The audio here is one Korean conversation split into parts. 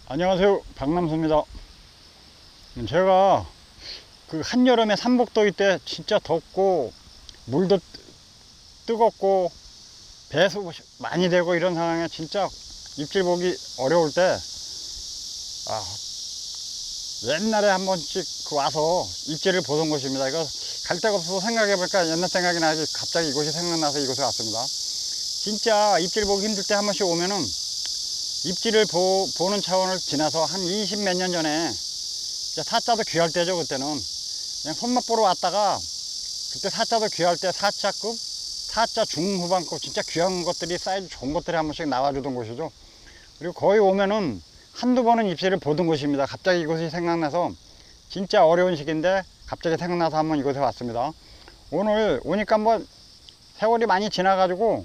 안녕하세요, 박남수입니다. 제가 그 한여름에 삼복더위 때 진짜 덥고 물도 뜨겁고 배수 많이 되고 이런 상황에 진짜 입질 보기 어려울 때 옛날에 한 번씩 와서 입질을 보던 곳입니다. 이거 갈 데가 없어서 생각해보니까 옛날 생각이 나지 갑자기 이곳이 생각나서 이곳에 왔습니다. 진짜 입질 보기 힘들 때 한 번씩 오면은 입질을 보는 차원을 지나서 한 20 몇 년 전에 사자도 귀할 때죠. 그때는 그냥 손맛 보러 왔다가 그때 사자도 귀할 때 사자급, 사자 중후반급 진짜 귀한 것들이 사이즈 좋은 것들이 한 번씩 나와주던 곳이죠. 그리고 거의 오면은 한두 번은 입질을 보던 곳입니다. 갑자기 이곳이 생각나서 진짜 어려운 시기인데 갑자기 생각나서 한번 이곳에 왔습니다. 오늘 오니까 뭐 세월이 많이 지나가지고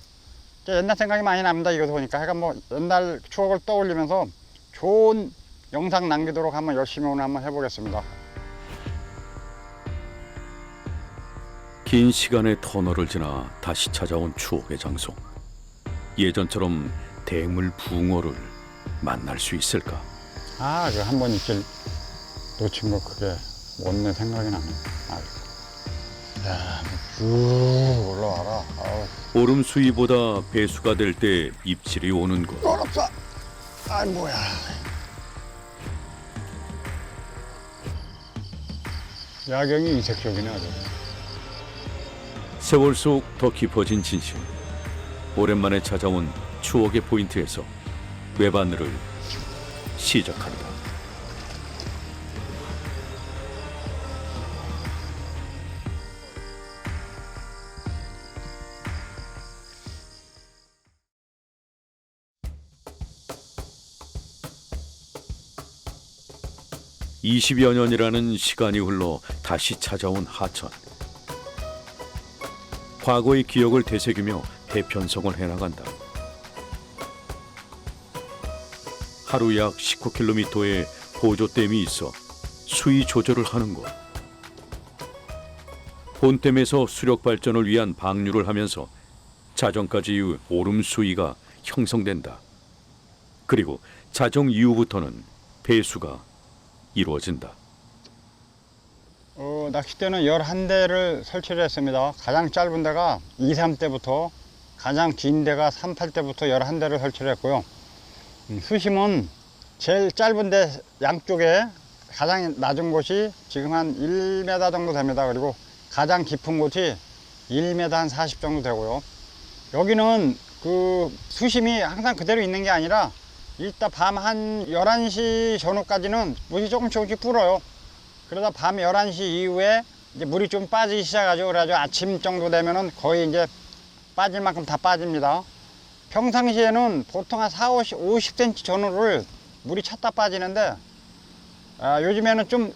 옛날 생각이 많이 납니다. 이것을 보니까 하여간 뭐 옛날 추억을 떠올리면서 좋은 영상 남기도록 한번 열심히 오늘 한번 해보겠습니다. 긴 시간의 터널을 지나 다시 찾아온 추억의 장소. 예전처럼 대물 붕어를 만날 수 있을까? 그 한 번 입질 놓친 거 그게 원내 생각이 나네. 쭉 올라와라. 오름 수위보다 배수가 될 때 입질이 오는 곳. 어렵다. 뭐야. 야경이 이색적이네 아주. 세월 속 더 깊어진 진실. 오랜만에 찾아온 추억의 포인트에서 외바늘을 시작한다. (20여 년이라는) 시간이 흘러 다시 찾아온 하천. 과거의 기억을 되새기며 해편성을 해나간다. 하루 약 19km의 보조댐이 있어 수위 조절을 하는 곳. 본댐에서 수력 발전을 위한 방류를 하면서 자정까지의 오름 수위가 형성된다. 그리고 자정 이후부터는 배수가 이루어진다. 낚싯대는 11대를 설치를 했습니다. 가장 짧은 데가 2, 3대부터 가장 긴 데가 3, 8대부터 11대를 설치를 했고요. 수심은 제일 짧은 데 양쪽에 가장 낮은 곳이 지금 한 1m 정도 됩니다. 그리고 가장 깊은 곳이 1m 한 40 정도 되고요. 여기는 그 수심이 항상 그대로 있는 게 아니라 일단 밤 한 11시 전후까지는 물이 조금씩 불어요. 그러다 밤 11시 이후에 이제 물이 좀 빠지기 시작하죠. 그래가지고 아침 정도 되면은 거의 이제 빠질 만큼 다 빠집니다. 평상시에는 보통 한 50cm 전후를 물이 찼다 빠지는데, 요즘에는 좀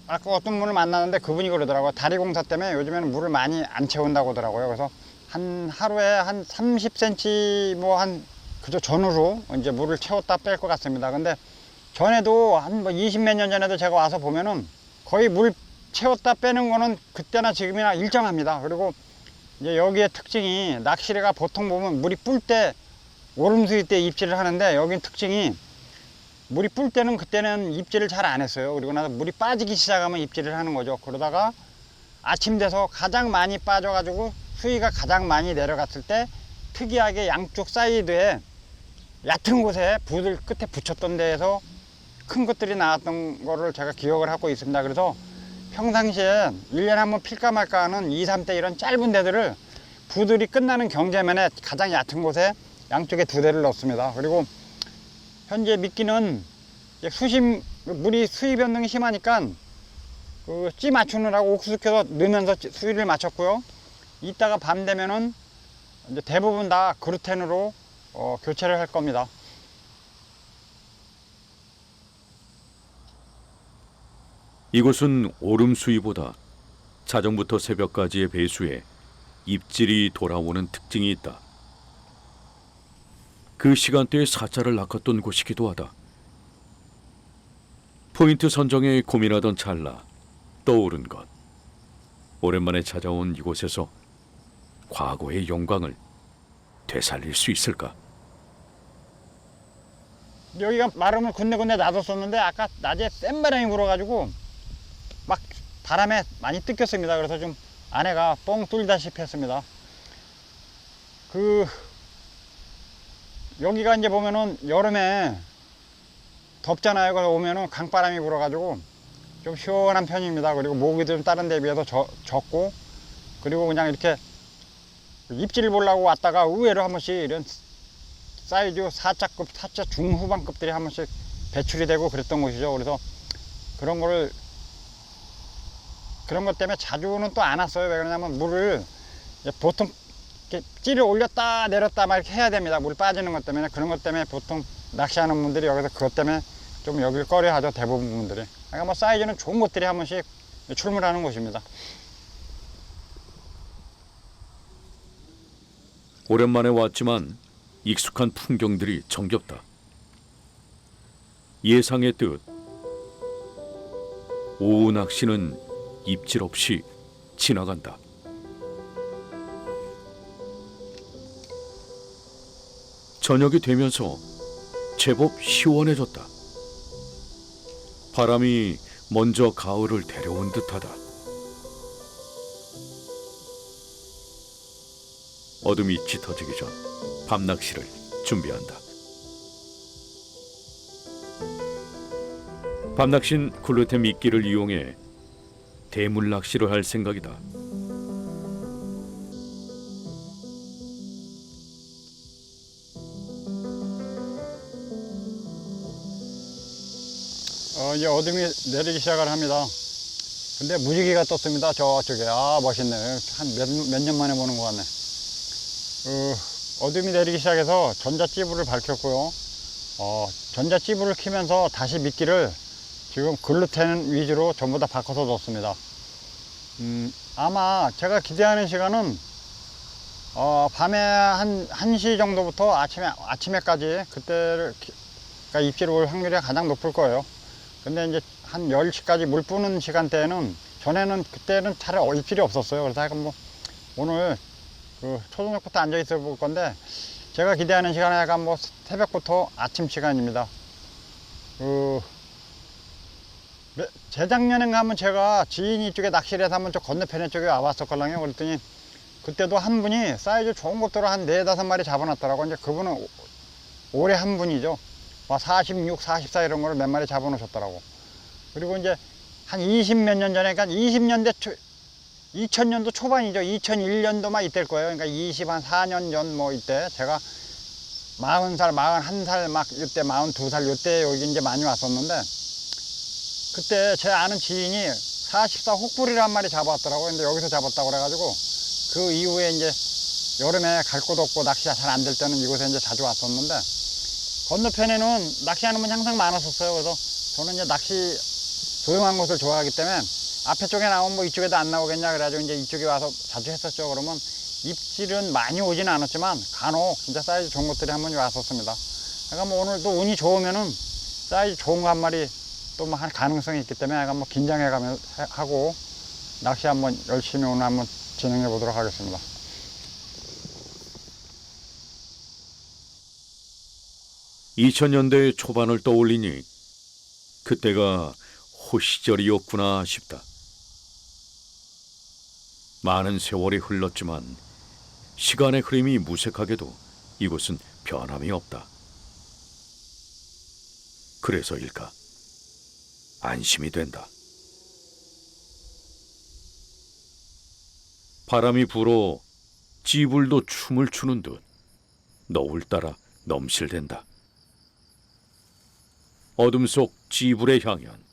아까 어떤 분을 만났는데 그분이 그러더라고요. 다리 공사 때문에 요즘에는 물을 많이 안 채운다고 하더라고요. 그래서 하루에 한 30cm 그저 전후로 이제 물을 채웠다 뺄 것 같습니다. 근데 전에도 한 20 몇 년 전에도 제가 와서 보면은 거의 물 채웠다 빼는 거는 그때나 지금이나 일정합니다. 그리고 이제 여기에 특징이 낚시가 보통 보면 물이 뿔 때 오름수위 때 입질을 하는데 여긴 특징이 물이 뿔 때는 그때는 입질을 잘 안 했어요. 그리고 나서 물이 빠지기 시작하면 입질을 하는 거죠. 그러다가 아침 돼서 가장 많이 빠져가지고 수위가 가장 많이 내려갔을 때 특이하게 양쪽 사이드에 얕은 곳에 붓을 끝에 붙였던 데에서 큰 것들이 나왔던 거를 제가 기억을 하고 있습니다. 그래서 평상시에 1년에 한번 필까 말까 하는 2, 3대 이런 짧은 데들을 붓들이 끝나는 경계면에 가장 얕은 곳에 양쪽에 2대를 넣습니다. 그리고 현재 미끼는 물이 수위 변동이 심하니까 찌 맞추느라고 옥수수 켜서 넣으면서 수위를 맞췄고요. 이따가 밤 되면은 이제 대부분 다 그루텐으로 교체를 할 겁니다. 이곳은 오름 수위보다 자정부터 새벽까지의 배수에 입질이 돌아오는 특징이 있다. 그 시간대에 사자를 낚았던 곳이기도 하다. 포인트 선정에 고민하던 찰나 떠오른 것. 오랜만에 찾아온 이곳에서 과거의 영광을 되살릴 수 있을까? 여기가 마름을 군데군데 놔뒀었는데 아까 낮에 센 바람이 불어가지고 막 바람에 많이 뜯겼습니다. 그래서 좀 안에가 뻥 뚫리다시피 했습니다. 여기가 이제 보면은 여름에 덥잖아요. 그래서 오면은 강바람이 불어가지고 좀 시원한 편입니다. 그리고 모기도 좀 다른 데 비해서 적고, 그리고 그냥 이렇게 입질 보려고 왔다가 의외로 한 번씩 이런 사이즈 4자급, 4자 중후반급들이 한 번씩 배출이 되고 그랬던 곳이죠. 그래서 그런 것 때문에 자주는 또 안 왔어요. 왜 그러냐면 물을 보통 이렇게 찌를 올렸다 내렸다 막 이렇게 해야 됩니다. 물 빠지는 것 때문에. 그런 것 때문에 보통 낚시하는 분들이 여기서 그것 때문에 좀 여길 꺼려 하죠. 대부분 분들이. 그러니까 뭐 사이즈는 좋은 것들이 한 번씩 출몰하는 곳입니다. 오랜만에 왔지만 익숙한 풍경들이 정겹다. 예상의 뜻, 오후 낚시는 입질 없이 지나간다. 저녁이 되면서 제법 시원해졌다. 바람이 먼저 가을을 데려온 듯하다. 어둠이 짙어지기 전 밤낚시를 준비한다. 밤낚시는 글루텐 미끼를 이용해 대물 낚시를 할 생각이다. 이제 어둠이 내리기 시작을 합니다. 근데 무지개가 떴습니다. 저쪽에. 아, 멋있네. 한 몇 년 만에 보는 것 같네. 어둠이 내리기 시작해서 전자찌부를 밝혔고요. 전자찌부를 켜면서 다시 미끼를 지금 글루텐 위주로 전부 다 바꿔서 넣습니다. 아마 제가 기대하는 시간은 밤에 한 1시 정도부터 아침에까지 그때를 그러니까 입질 올 확률이 가장 높을 거예요. 근데 이제 한 10시까지 물 뿌는 시간대에는 그때는 잘 입질이 없었어요. 그래서 약간 뭐 오늘 초저녁부터 앉아 있어 볼 건데, 제가 기대하는 시간은 약간 뭐 새벽부터 아침 시간입니다. 재작년에 한번 제가 지인이 쪽에 낚시를 해서 한번 저 건너편 쪽에 와봤었거든요. 그랬더니 그때도 한 분이 사이즈 좋은 것들을 한 4, 5마리 잡아놨더라고. 이제 그분은 올해 한 분이죠. 46, 44 이런 거를 몇 마리 잡아놓으셨더라고. 그리고 이제 한 20 몇 년 전에, 그러니까 2000년도 초반이죠. 2001년도만 이때일 거예요. 그러니까 24년 전 뭐 이때 제가 40살, 41살 막 이때 42살 이때 여기 이제 많이 왔었는데, 그때 제 아는 지인이 44 혹부리를 한 마리 잡아왔더라고요. 근데 여기서 잡았다고 그래가지고 그 이후에 이제 여름에 갈 곳 없고 낚시가 잘 안 될 때는 이곳에 이제 자주 왔었는데, 건너편에는 낚시하는 분이 항상 많았었어요. 그래서 저는 이제 낚시 조용한 곳을 좋아하기 때문에 앞에 쪽에 나오면 뭐 이쪽에도 안 나오겠냐 그래가지고 이제 이쪽에 와서 자주 했었죠. 그러면 입질은 많이 오지는 않았지만 간혹 진짜 사이즈 좋은 것들이 한 번이 왔었습니다. 그러니까 뭐 오늘도 운이 좋으면은 사이즈 좋은 거 한 마리 또 뭐 할 가능성이 있기 때문에 약간 뭐 긴장해가며 하고 낚시 한번 열심히 오늘 한번 진행해 보도록 하겠습니다. (2000년대) 초반을 떠올리니 그때가 호시절이었구나 싶다. 많은 세월이 흘렀지만 시간의 흐름이 무색하게도 이곳은 변함이 없다. 그래서일까? 안심이 된다. 바람이 불어 찌불도 춤을 추는 듯 너울 따라 넘실댄다. 어둠 속 찌불의 향연.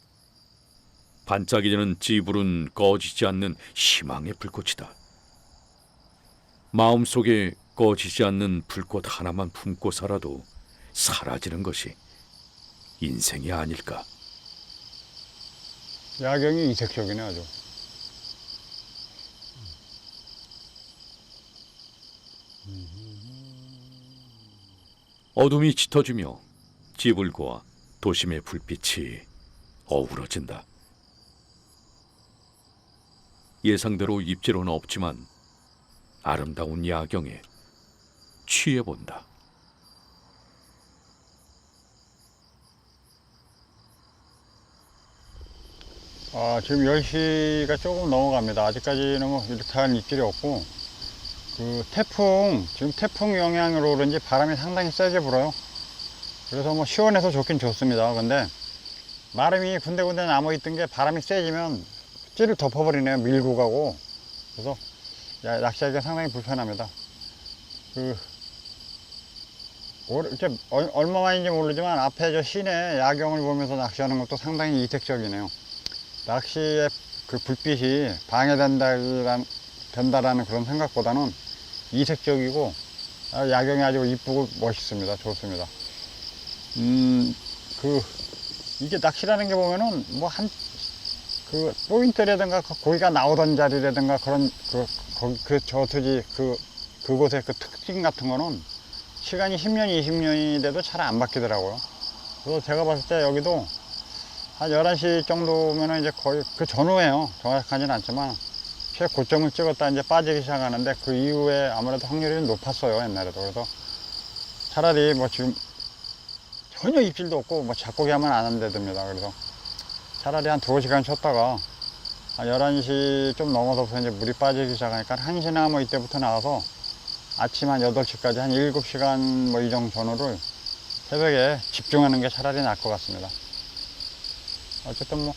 반짝이는 찌불은 꺼지지 않는 희망의 불꽃이다. 마음속에 꺼지지 않는 불꽃 하나만 품고 살아도 사라지는 것이 인생이 아닐까. 야경이 이색적이네 아주. 어둠이 짙어지며 찌불과 도심의 불빛이 어우러진다. 예상대로 입질은 없지만 아름다운 야경에 취해본다. 지금 10시가 조금 넘어갑니다. 아직까지는 뭐 이렇게 한 입질이 없고, 지금 태풍 영향으로 그런지 바람이 상당히 세게 불어요. 그래서 뭐 시원해서 좋긴 좋습니다. 근데 마름이 군데군데 남아있던 게 바람이 세지면 찌를 덮어버리네요. 밀고 가고. 그래서 낚시하기가 상당히 불편합니다. 이렇게 얼마만인지 모르지만 앞에 저 시내 야경을 보면서 낚시하는 것도 상당히 이색적이네요. 낚시의 그 불빛이 방해된다라는 그런 생각보다는 이색적이고 야경이 아주 이쁘고 멋있습니다. 좋습니다. 이게 낚시라는 게 보면은 뭐 포인트라든가 고기가 나오던 자리라든가 그런 저수지 그곳의 그 특징 같은 거는 시간이 10년, 20년이 돼도 잘 안 바뀌더라고요. 그래서 제가 봤을 때 여기도 한 11시 정도면은 이제 거의 그 전후에요. 정확하지는 않지만 최고점을 찍었다 이제 빠지기 시작하는데 그 이후에 아무래도 확률이 높았어요. 옛날에도. 그래서 차라리 뭐 지금 전혀 입질도 없고 뭐 잡고기 하면 안 된답니다. 그래서 차라리 한 2시간 쉬었다가 한 11시 좀 넘어서부터 이제 물이 빠지기 시작하니까 1시나 뭐 이때부터 나가서 아침 한 8시까지 한 7시간 뭐 이 정도 전후를 새벽에 집중하는 게 차라리 나을 것 같습니다. 어쨌든 뭐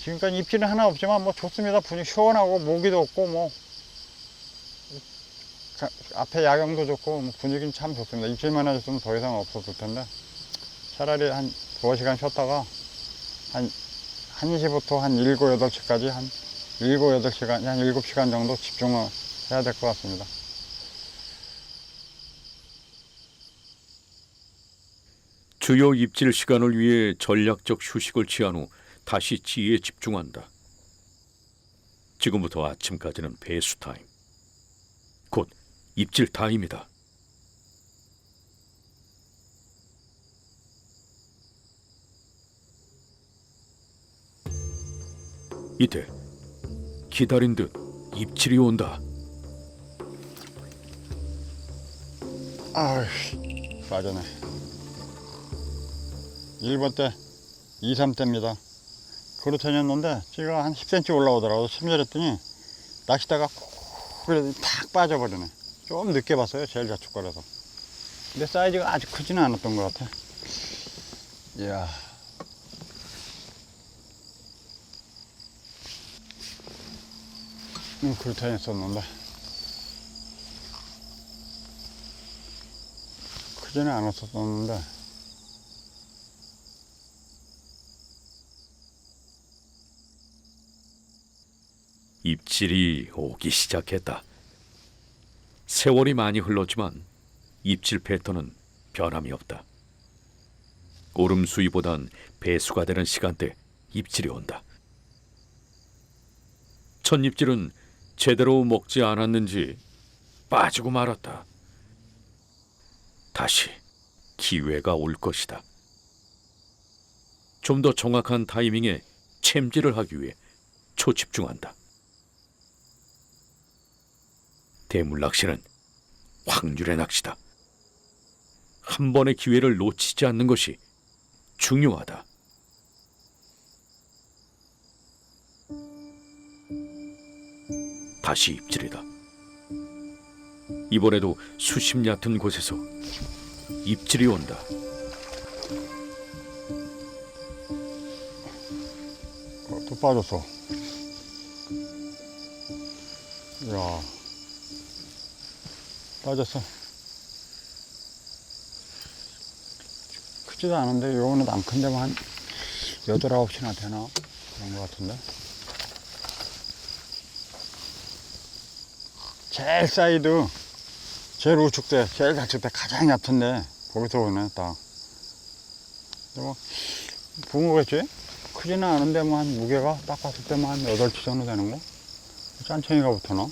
지금까지 입질은 하나 없지만 뭐 좋습니다. 분위기 시원하고 모기도 없고 뭐 앞에 야경도 좋고 뭐 분위기는 참 좋습니다. 입질만 해줬으면 더 이상 없었을 텐데 차라리 한 2시간 쉬었다가 한 1시부터 한 7, 8시까지 한 7, 8시간, 한 7시간 정도 집중을 해야 될 것 같습니다. 주요 입질 시간을 위해 전략적 휴식을 취한 후 다시 지혜에 집중한다. 지금부터 아침까지는 배수 타임. 곧 입질 타임이다. 이때 기다린 듯 입질이 온다. 빠져네. 1번 때 2, 3대입니다. 그루텐이었는데 찌가 한 10cm 올라오더라고요. 침절했더니 낚시다가 그래도 탁 빠져버리네. 좀 늦게 봤어요. 제일 자축거려서. 근데 사이즈가 아주 크지는 않았던 것 같아. 이야. 그루텐 있었는데 크지는 않았었는데 입질이 오기 시작했다. 세월이 많이 흘렀지만 입질 패턴은 변함이 없다. 오름 수위보단 배수가 되는 시간대 입질이 온다. 첫 입질은 제대로 먹지 않았는지 빠지고 말았다. 다시 기회가 올 것이다. 좀 더 정확한 타이밍에 챔질을 하기 위해 초집중한다. 대물 낚시는 확률의 낚시다. 한 번의 기회를 놓치지 않는 것이 중요하다. 다시 입질이다. 이번에도 수심 얕은 곳에서 입질이 온다. 또 빠졌어. 이야, 빠졌어. 크지도 않은데 요거는 안 큰데 한 8, 9시나 되나? 그런 것 같은데. 제일 사이드, 제일 우측대, 제일 좌측대 가장 얕은데 거기서 오네 딱. 뭐 붕어겠지? 크지는 않은데 뭐 한 무게가 딱 봤을 때만 한 8치 정도 되는 거? 짠챙이가 붙어나?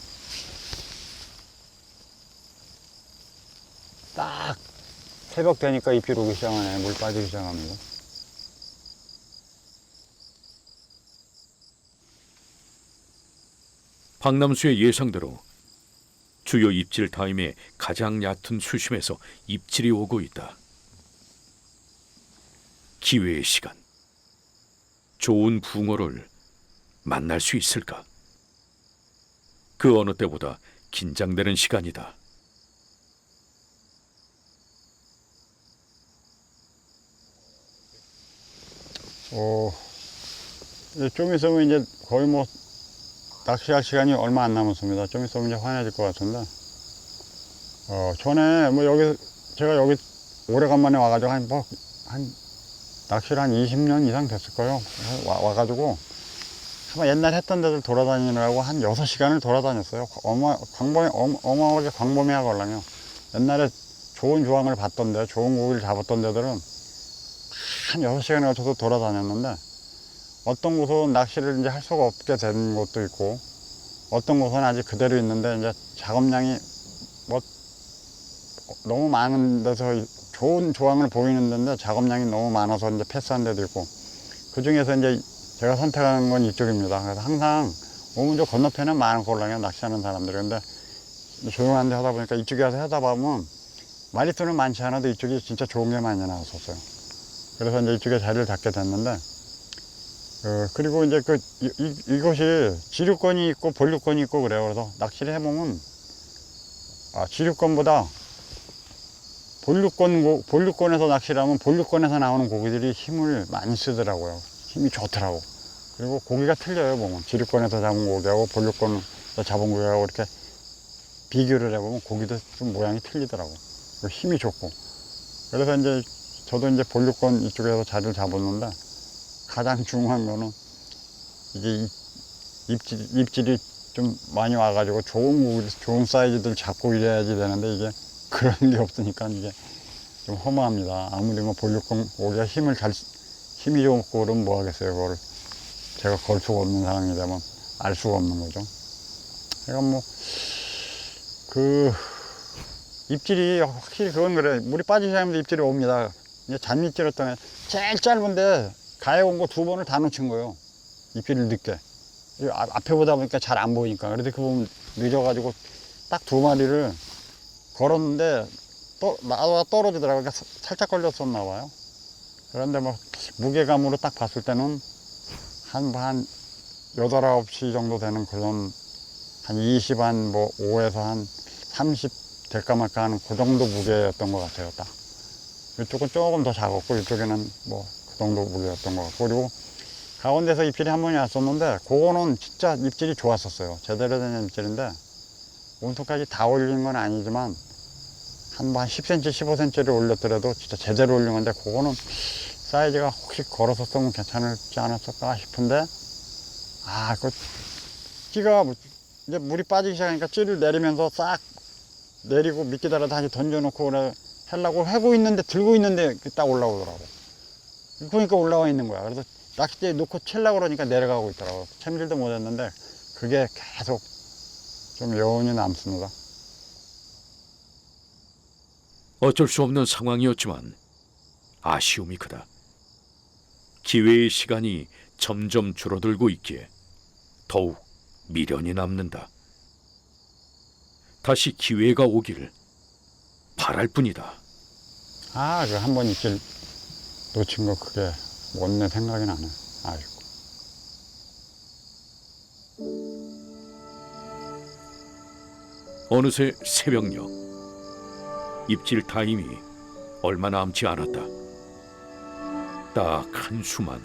딱 새벽 되니까 입질 오기 시작하네. 물 빠지기 시작합니다. 박남수의 예상대로 주요 입질 타임에 가장 얕은 수심에서 입질이 오고 있다. 기회의 시간. 좋은 붕어를 만날 수 있을까? 그 어느 때보다 긴장되는 시간이다. 좀 있으면 이제 거의 뭐 낚시할 시간이 얼마 안 남았습니다. 좀 있으면 이제 환해질 것 같은데. 전에 뭐 제가 여기 오래간만에 와가지고 낚시를 한 20년 이상 됐을 거예요. 와가지고 아마 옛날 했던 데들 돌아다니느라고 한 6시간을 돌아다녔어요. 어마어마하게 광범위하거든요. 옛날에 좋은 조항을 봤던데, 좋은 고기를 잡았던 데들은 한 6시간에 걸쳐서 돌아다녔는데, 어떤 곳은 낚시를 이제 할 수가 없게 된 곳도 있고, 어떤 곳은 아직 그대로 있는데, 이제 작업량이 뭐 너무 많은 데서 좋은 조항을 보이는 데인데 작업량이 너무 많아서 이제 패스한 데도 있고, 그 중에서 이제 제가 선택한 건 이쪽입니다. 그래서 항상 오면 저 건너편에 많은 꼴랑이요, 낚시하는 사람들이. 근데 조용한 데 하다 보니까 이쪽에 와서 하다 보면 마리수는 많지 않아도 이쪽이 진짜 좋은 게 많이 나왔었어요. 그래서 이제 이쪽에 자리를 잡게 됐는데, 그리고 이제 이곳이 지류권이 있고 본류권이 있고 그래요. 그래서 낚시를 해보면, 지류권보다 본류권에서 낚시를 하면 본류권에서 나오는 고기들이 힘을 많이 쓰더라고요. 힘이 좋더라고. 그리고 고기가 틀려요, 보면. 지류권에서 잡은 고기하고 본류권에서 잡은 고기하고 이렇게 비교를 해보면 고기도 좀 모양이 틀리더라고. 그리고 힘이 좋고. 그래서 이제 저도 이제 본류권 이쪽에서 자리를 잡았는데, 가장 중요한 거는 이게 입질이 좀 많이 와가지고 좋은 고기, 좋은 사이즈들 잡고 이래야지 되는데, 이게 그런 게 없으니까 이게 좀 허무합니다. 아무리 뭐 본류권 고기가 힘이 좋고 그러면 뭐 하겠어요. 그걸 제가 걸 수가 없는 상황이 되면 알 수가 없는 거죠. 그러니까 입질이 확실히 그건 그래. 물이 빠지기 시작하면 입질이 옵니다. 이제 잔입질했던 게 제일 짧은데 가해 온 거 2번을 다 놓친 거예요. 입질을 늦게. 앞에 보다 보니까 잘 안 보이니까. 그래서 그 보면 늦어가지고 딱 2마리를 걸었는데 나와 떨어지더라고요. 그러니까 살짝 걸렸었나 봐요. 그런데 뭐 무게감으로 딱 봤을 때는 한 8, 9시 정도 되는 그런 한 20, 한 뭐 5에서 한 30 될까 말까 하는 그 정도 무게였던 것 같아요. 딱. 이쪽은 조금 더 작았고 이쪽에는 뭐 그 정도 무게였던 것 같고, 그리고 가운데서 입질이 한 번이 왔었는데 그거는 진짜 입질이 좋았었어요. 제대로 된 입질인데 온통까지 다 올린 건 아니지만 한 10cm, 15cm를 올렸더라도 진짜 제대로 올린 건데, 그거는 사이즈가 혹시 걸어서 쓰면 괜찮을지 않았을까 싶은데, 찌가 이제 물이 빠지기 시작하니까 찌를 내리면서 싹 내리고 미끼다라 다시 던져놓고 그래 하려고 하고 있는데, 들고 있는데 딱 올라오더라고. 그러니까 올라와 있는 거야. 그래서 낚싯대에 놓고 칠려고 그러니까 내려가고 있더라고. 챔질도 못했는데 그게 계속 좀 여운이 남습니다. 어쩔 수 없는 상황이었지만 아쉬움이 크다. 기회의 시간이 점점 줄어들고 있기에 더욱 미련이 남는다. 다시 기회가 오기를 바랄 뿐이다. 그 한 번 입질 놓친 거 그게 못내 생각이 나네. 아이고. 어느새 새벽녘. 입질 타임이 얼마 남지 않았다. 딱 한 수만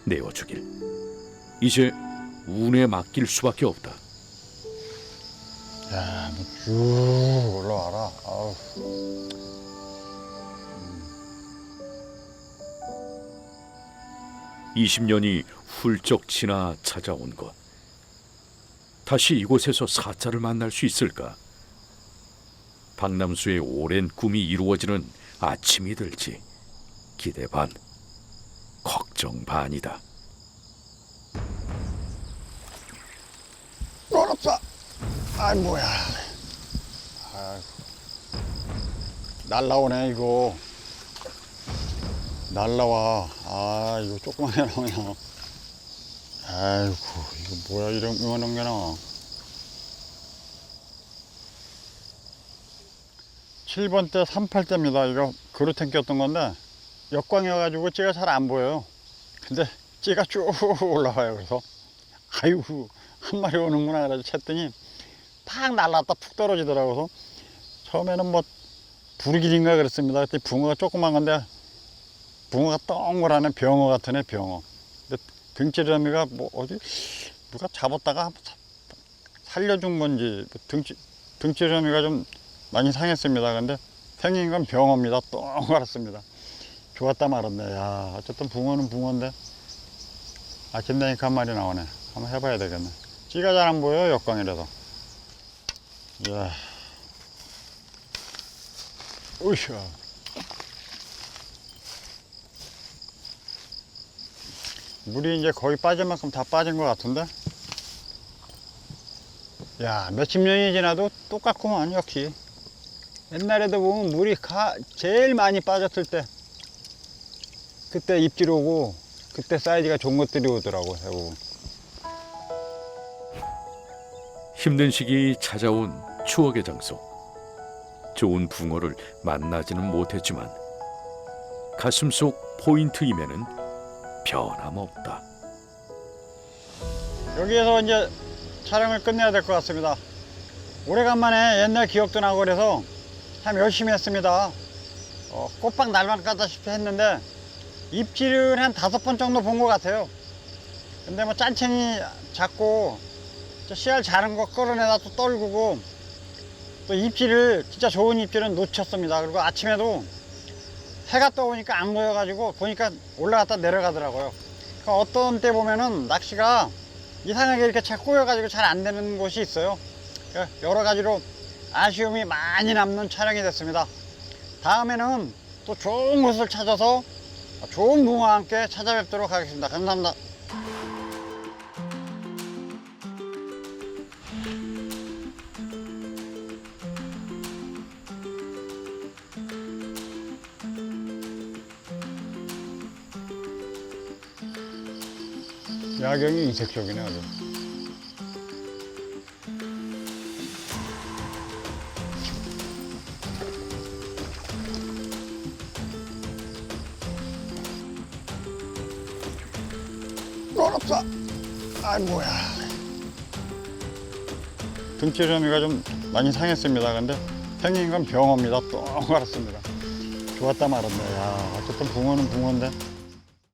내어주길. 이제 운에 맡길 수밖에 없다. 야, 너 쭉 올라와라. 아우. 20년이 훌쩍 지나 찾아온 것. 다시 이곳에서 사자를 만날 수 있을까? 박남수의 오랜 꿈이 이루어지는 아침이 될지 기대 반, 걱정 반이다. 걸었어. 뭐야. 날라오네 이거. 날라와. 이거 조그만 게 나오냐. 아이고, 이거 뭐야, 이만한 게 나와. 7번 대 38대입니다. 이거 그루탱 꼈던 건데, 역광이어가지고 찌가 잘 안 보여요. 근데 찌가 쭉 올라와요. 그래서 아이고 한 마리 오는구나 그래서 챘더니 팍 날라갔다 푹 떨어지더라고. 그래서 처음에는 뭐 부르길인가 그랬습니다. 그때 붕어가 조그만 건데 붕어가 동그라네. 병어 같은 애, 병어. 근데 등치러미가 뭐 어디 누가 잡았다가 살려준 건지 등치러미가 좀 많이 상했습니다. 근데 생긴 건 병어입니다. 동그랗습니다. 좋았다 말았네. 야, 어쨌든 붕어는 붕어인데 아침 되니까 한 마리 나오네. 한번 해봐야 되겠네. 찌가 잘 안 보여요, 역광이라서. 이야. 으쌰. 물이 이제 거의 빠질 만큼 다 빠진 것 같은데? 야, 몇십 년이 지나도 똑같구만, 역시. 옛날에도 보면 물이 제일 많이 빠졌을 때, 그때 입질 오고, 그때 사이즈가 좋은 것들이 오더라고, 대부분. 힘든 시기 찾아온 추억의 장소. 좋은 붕어를 만나지는 못했지만 가슴 속 포인트임에는 변함없다. 여기에서 이제 촬영을 끝내야 될 것 같습니다. 오래간만에 옛날 기억도 나고 그래서 참 열심히 했습니다. 꼬박 날만 까다시피 했는데 입질을 한 5번 정도 본 것 같아요. 근데 뭐 짠챙이 잡고 씨알 자른 거 끌어내다 또 떨구고 또 입질을 진짜 좋은 입질은 놓쳤습니다. 그리고 아침에도 해가 떠오니까 안 보여가지고 보니까 올라갔다 내려가더라고요. 그러니까 어떤 때 보면은 낚시가 이상하게 이렇게 잘 꼬여가지고 잘 안 되는 곳이 있어요. 그러니까 여러 가지로 아쉬움이 많이 남는 촬영이 됐습니다. 다음에는 또 좋은 곳을 찾아서 좋은 붕어와 함께 찾아뵙도록 하겠습니다. 감사합니다. 야경이 이색적이네 아주. 어렵다. 아이 뭐야. 등치러미가 좀 많이 상했습니다. 근데 생긴 건 병어입니다. 동그랗습니다. 좋았다 말았네. 야, 어쨌든 붕어는 붕어인데